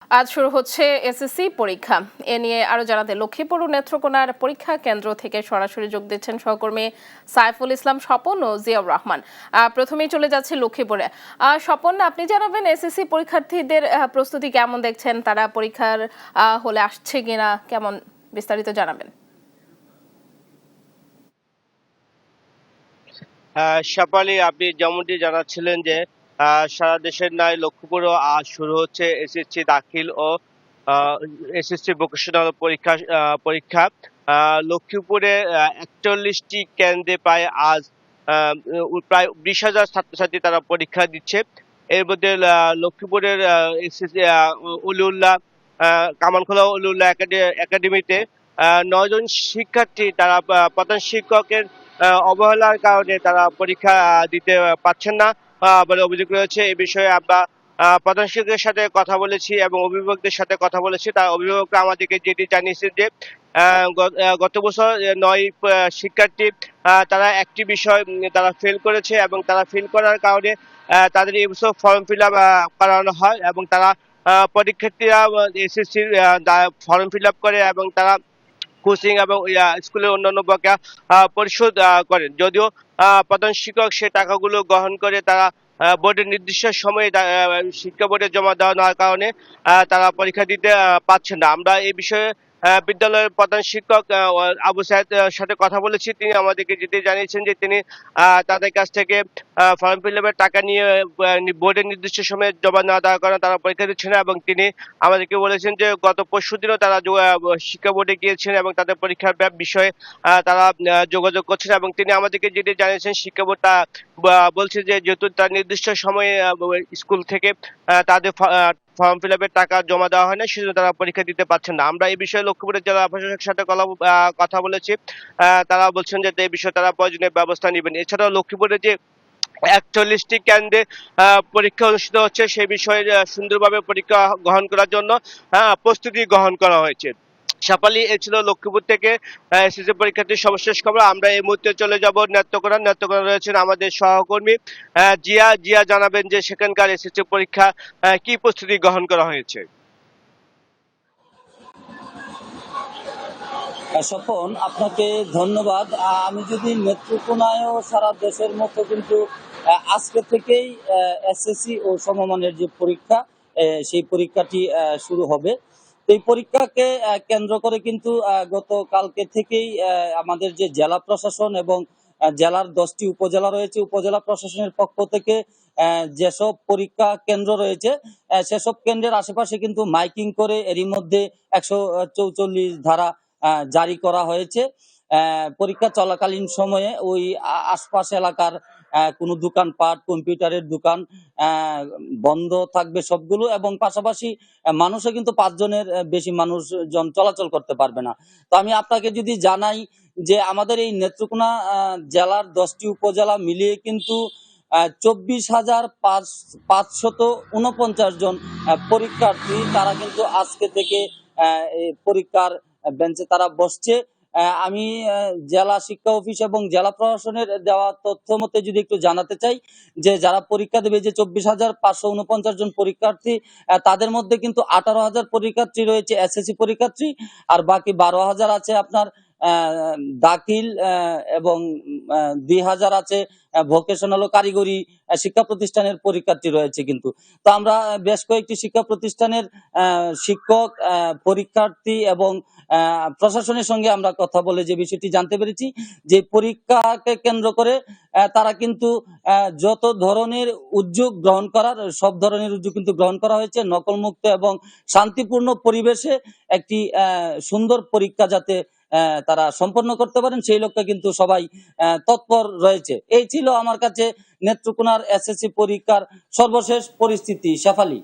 আজ শুরু হচ্ছে এসএসসি পরীক্ষা। এ নিয়ে আরো জানাতে লক্ষ্মীপুর ও নেত্রকোনার পরীক্ষা কেন্দ্র থেকে সরাসরি যোগ দিচ্ছেন সহকর্মী সাইফুল ইসলাম স্বপন ও জিয়াউর রহমান। প্রথমেই চলে যাচ্ছে লক্ষ্মীপুরে। স্বপন, আপনি জানাবেন এসএসসি পরীক্ষার্থীদের প্রস্তুতি কেমন দেখছেন, তারা পরীক্ষার হলে আসছে কিনা, কেমন বিস্তারিত জানাবেন। শেফালী, আপনি যেমনটি জানাচ্ছিলেন যে সারা দেশের ন্যায় লক্ষ্মীপুরেও আজ শুরু হচ্ছে এসএসসি দাখিল ও এসএসসি ভোকেশনাল পরীক্ষা। লক্ষ্মীপুরে ৪১টি কেন্দ্রে প্রায় আজ প্রায় ২০,০০০ ছাত্রছাত্রী তারা পরীক্ষা দিচ্ছে। এর মধ্যে লক্ষ্মীপুরের এসএসসি অলিউল্লাহ কামানখোলা অলিউল্লাহ একাডেমিতে ৯ জন শিক্ষার্থী তারা প্রধান শিক্ষকের অবহেলার কারণে তারা পরীক্ষা দিতে পারছেন না বলে অভিযোগ রয়েছে। এই বিষয়ে আমরা প্রধান শিক্ষকের সাথে কথা বলেছি এবং অভিভাবকদের সাথে কথা বলেছি। তার অভিভাবকরা আমাদেরকে যেটি জানিয়েছেন যে গত বছর ৯ শিক্ষার্থী তারা একটি বিষয় তারা ফেল করেছে এবং তারা ফেল করার কারণে তাদের এই বছর ফর্ম ফিল আপ করানো হয় এবং তারা পরীক্ষার্থীরা এসএসসির ফর্ম ফিল আপ করে এবং তারা কোচিং এবং স্কুলের অন্যান্য বকেয়া পরিশোধ করেন। যদিও প্রধান শিক্ষক সে টাকাগুলো গ্রহণ করে তারা বোর্ডের নির্দিষ্ট সময়ে শিক্ষা বোর্ডে জমা দেওয়া না কারণে তারা পরীক্ষা দিতে পারছেন না। আমরা এই বিষয়ে বিদ্যালয়ের প্রধান শিক্ষক আবু সাইদ সাথে কথা বলেছি। তিনি আমাদেরকে যেটি জানিয়েছেন যে তিনি তাদের কাছ থেকে ফর্ম ফিল আপের টাকা নিয়ে বোর্ডের নির্দিষ্ট সময়ে জমা না দেওয়ার কারণে তারা পরীক্ষা দিচ্ছে না এবং তিনি আমাদেরকে বলেছেন যে গত পরশুদিনও তারা শিক্ষা বোর্ডে গিয়েছেন এবং তাদের পরীক্ষার বিষয়ে তারা যোগাযোগ করছেন এবং তিনি আমাদেরকে যেটি জানিয়েছেন শিক্ষা বোর্ড বলছে যে যেহেতু তার নির্দিষ্ট সময়ে স্কুল থেকে তাদের ফর্ম ফিল আপের টাকা জমা দেওয়া হয় না, সেজন্য তারা পরীক্ষা দিতে পারছেন না। আমরা এই বিষয়ে লক্ষ্মীপুরের জেলা প্রশাসকের সাথে কথা বলেছি। তারা বলছেন যে এই বিষয়ে তারা প্রয়োজনীয় ব্যবস্থা নেবেন। এছাড়াও লক্ষ্মীপুরে যে ৪১টি কেন্দ্রে পরীক্ষা অনুষ্ঠিত হচ্ছে সে বিষয়ে সুন্দরভাবে পরীক্ষা গ্রহণ করার জন্য প্রস্তুতি গ্রহণ করা হয়েছে। শেফালী, এ ছিল লক্ষ্মীপুর থেকে এসএসসি পরীক্ষার্থীর সর্বশেষ খবর। আমরা এই মুহূর্তে চলে যাব নেত্রকোনা রয়েছেন আমাদের সহকর্মী জিয়া জানাবেন যে সেখানকার এসএসসি পরীক্ষা কি প্রস্তুতি গ্রহণ করা হয়েছে। স্বপন, আপনাকে ধন্যবাদ। আমি যদি নেত্রকোনায়ও সারা দেশের মতো কিন্তু আজকে থেকেই এসএসসি ও সমমানের যে পরীক্ষা সেই পরীক্ষাটি শুরু হবে। এই পরীক্ষাকে কেন্দ্র করে কিন্তু গতকালকে থেকেই আমাদের যে জেলা প্রশাসন এবং জেলার 10টি উপজেলা রয়েছে, উপজেলা প্রশাসনের পক্ষ থেকে যেসব পরীক্ষা কেন্দ্র রয়েছে সেসব কেন্দ্রের আশেপাশে কিন্তু মাইকিং করে এরই মধ্যে 144 ধারা জারি করা হয়েছে। পরীক্ষা চলাকালীন সময়ে ওই আশপাশ এলাকার কোনো দোকানপাট, কম্পিউটারের দোকান বন্ধ থাকবে সবগুলো, এবং পাশাপাশি মানুষও কিন্তু 5 জনের বেশি মানুষজন চলাচল করতে পারবে না। তো আমি আপনাকে যদি জানাই যে আমাদের এই নেত্রকোনা জেলার 10টি উপজেলা মিলিয়ে কিন্তু 24,549 জন পরীক্ষার্থী তারা কিন্তু আজকে থেকে পরীক্ষার বেঞ্চে তারা বসছে। আমি জেলা শিক্ষা অফিস এবং জেলা প্রশাসনের দেওয়া তথ্য মতে যদি একটু জানাতে চাই যে যারা পরীক্ষা দেবে, যে 24,549 জন পরীক্ষার্থী, তাদের মধ্যে কিন্তু 18,000 পরীক্ষার্থী রয়েছে এসএসসি পরীক্ষার্থী, আর বাকি 12,000 আছে আপনার দাখিল এবং 2,000 আছে ভোকেশনাল ও কারিগরি শিক্ষা প্রতিষ্ঠানের পরীক্ষার্থী রয়েছে। কিন্তু তো আমরা বেশ কয়েকটি শিক্ষা প্রতিষ্ঠানের শিক্ষক, পরীক্ষার্থী এবং প্রশাসনের সঙ্গে আমরা কথা বলে যে বিষয়টি জানতে পেরেছি যে পরীক্ষাকে কেন্দ্র করে তারা কিন্তু যত ধরনের উদ্যোগ গ্রহণ করার সব ধরনের উদ্যোগ কিন্তু গ্রহণ করা হয়েছে, নকলমুক্ত এবং শান্তিপূর্ণ পরিবেশে একটি সুন্দর পরীক্ষা যাতে তারা সম্পন্ন করতে পারেন সেই লক্ষ্যে কিন্তু সবাই তৎপর রয়েছে। এই ছিল আমার কাছে নেত্রকোনার এসএসসি পরীক্ষার সর্বশেষ পরিস্থিতি। শেফালী।